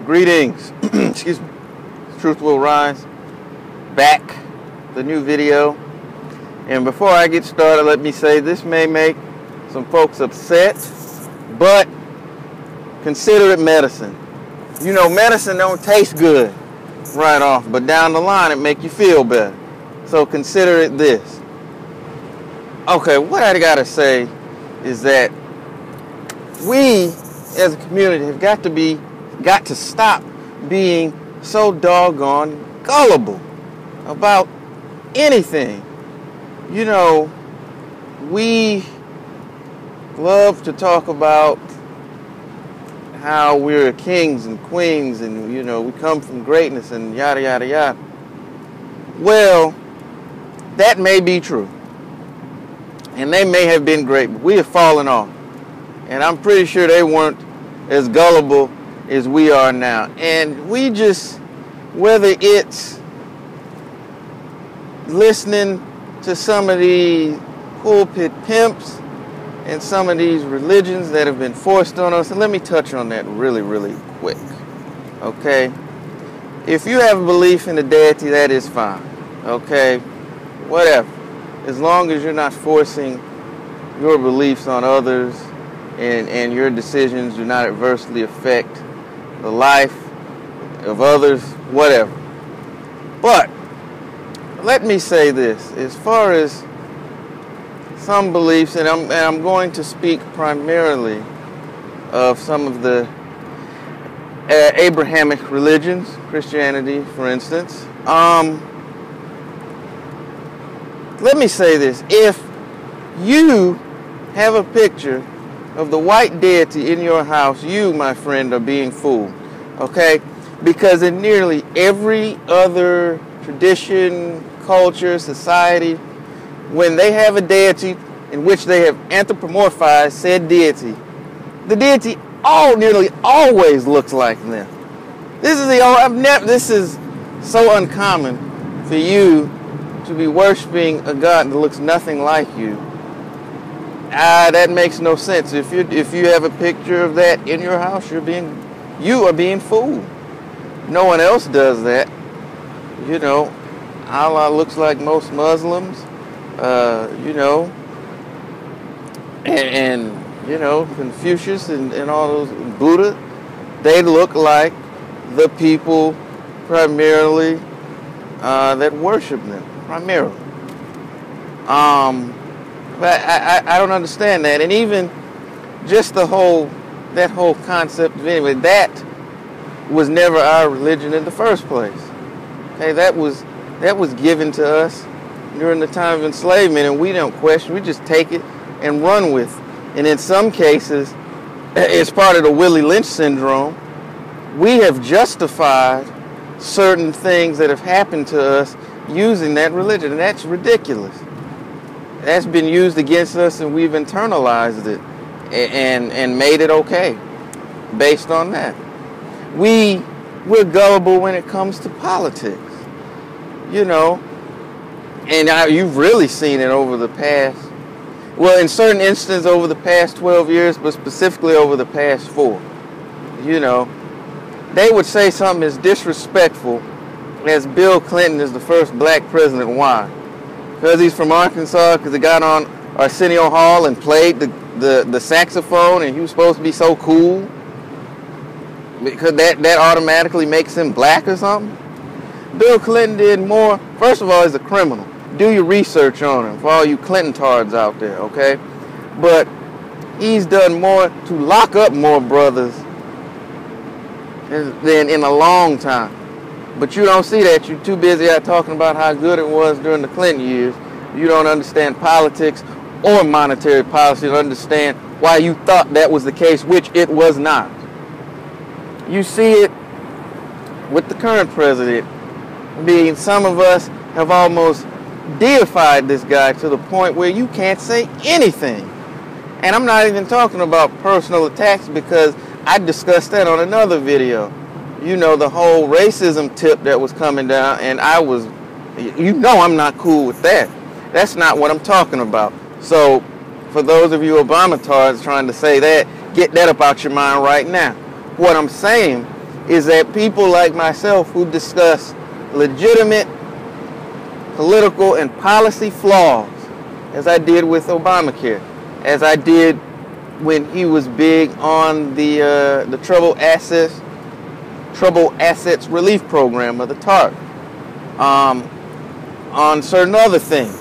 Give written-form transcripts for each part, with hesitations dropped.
Greetings. Excuse me. Truth will rise. Back. The new video. And before I get started, let me say this may make some folks upset, but consider it medicine. You know, medicine don't taste good right off, but down the line it make you feel better. So consider it this. Okay, what I gotta say is that we as a community have got to stop being so doggone gullible about anything. You know, we love to talk about how we're kings and queens and, you know, we come from greatness and yada, yada, yada. Well, that may be true. And they may have been great, but we have fallen off. And I'm pretty sure they weren't as gullible as we are now. And we just, whether it's listening to some of these pulpit pimps and some of these religions that have been forced on us, and let me touch on that really, really quick. Okay? If you have a belief in a deity, that is fine. Okay? Whatever. As long as you're not forcing your beliefs on others and your decisions do not adversely affect the life of others, whatever. But let me say this, as far as some beliefs, and I'm going to speak primarily of some of the Abrahamic religions, Christianity, for instance. Let me say this. If you have a picture of the white deity in your house, you, my friend, are being fooled. Okay? Because in nearly every other tradition, culture, society, when they have a deity in which they have anthropomorphized said deity, the deity nearly always looks like them. This is so uncommon for you to be worshiping a God that looks nothing like you. That makes no sense. If you have a picture of that in your house, you are being fooled. No one else does that. You know, Allah looks like most Muslims. You know, and you know, Confucius and all those, Buddha, they look like the people primarily that worship them, primarily. But I don't understand that. And even just that whole concept of anyway, that was never our religion in the first place. Okay, that was given to us during the time of enslavement, and we don't question, we just take it and run with it. And in some cases, it's part of the Willie Lynch syndrome. We have justified certain things that have happened to us using that religion, and that's ridiculous. That's been used against us, and we've internalized it and made it okay based on that. We're gullible when it comes to politics, you know, and you've really seen it over the past, well, in certain instances over the past 12 years, but specifically over the past 4. You know, they would say something as disrespectful as Bill Clinton is the first black president. Why? Because he's from Arkansas, because he got on Arsenio Hall and played the saxophone, and he was supposed to be so cool. Because that automatically makes him black or something? Bill Clinton did more. First of all, he's a criminal. Do your research on him for all you Clinton-tards out there, okay? But he's done more to lock up more brothers than in a long time. But you don't see that. You're too busy out talking about how good it was during the Clinton years. You don't understand politics or monetary policy to understand why you thought that was the case, which it was not. You see it with the current president, being some of us have almost deified this guy to the point where you can't say anything. And I'm not even talking about personal attacks, because I discussed that on another video. You know, the whole racism tip that was coming down, and I'm not cool with that. That's not what I'm talking about. So for those of you Obama-tards trying to say that, get that up out your mind right now. What I'm saying is that people like myself who discuss legitimate political and policy flaws, as I did with Obamacare, as I did when he was big on the troubled assets relief program of the TARP, on certain other things.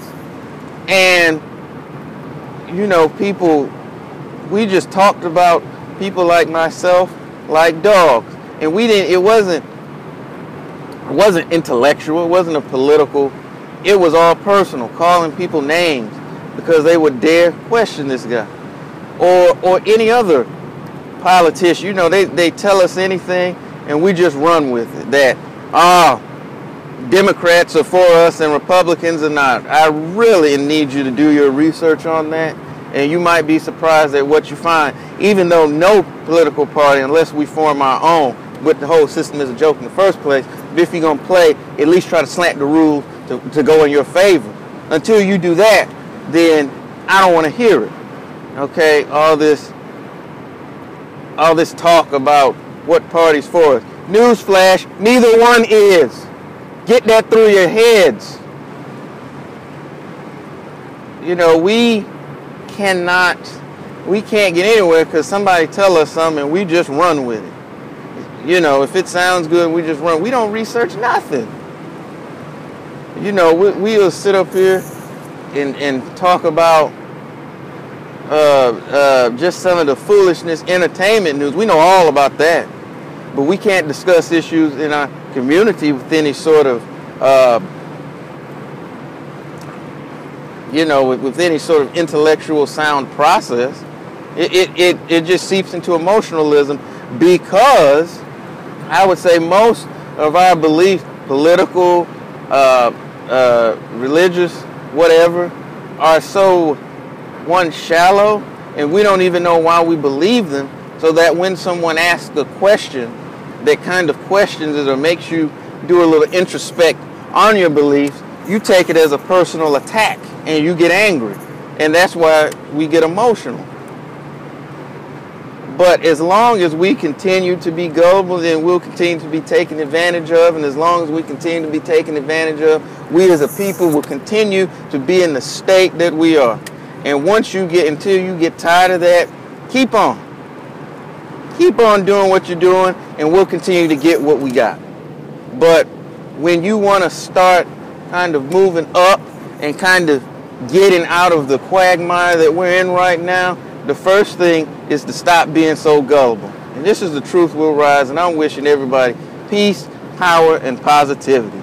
And you know, people, we just talked about people like myself like dogs, and we didn't. It wasn't intellectual. It wasn't a political. It was all personal, calling people names because they would dare question this guy or any other politician. You know, they tell us anything and we just run with it. That Democrats are for us and Republicans are not. I really need you to do your research on that, and you might be surprised at what you find. Even though no political party, unless we form our own, but the whole system is a joke in the first place. But if you're going to play, at least try to slant the rules to go in your favor. Until you do that, then I don't want to hear it. Okay, all this talk about what party's for us. Newsflash, neither one is. Get that through your heads. You know, we can't get anywhere because somebody tell us something and we just run with it. You know, if it sounds good, we just run. We don't research nothing. You know, we'll sit up here and talk about just some of the foolishness, entertainment news. We know all about that. But we can't discuss issues in our community with any sort of, with any sort of intellectual sound process. It just seeps into emotionalism because I would say most of our beliefs, political, religious, whatever, are so, one, shallow, and we don't even know why we believe them, so that when someone asks a question that kind of questions it or makes you do a little introspect on your beliefs, you take it as a personal attack and you get angry. And that's why we get emotional. But as long as we continue to be gullible, then we'll continue to be taken advantage of. And as long as we continue to be taken advantage of, we as a people will continue to be in the state that we are. And until you get tired of that, keep on. Keep on doing what you're doing, and we'll continue to get what we got. But when you want to start kind of moving up and kind of getting out of the quagmire that we're in right now, the first thing is to stop being so gullible. And this is The Truth Will Rise, and I'm wishing everybody peace, power, and positivity.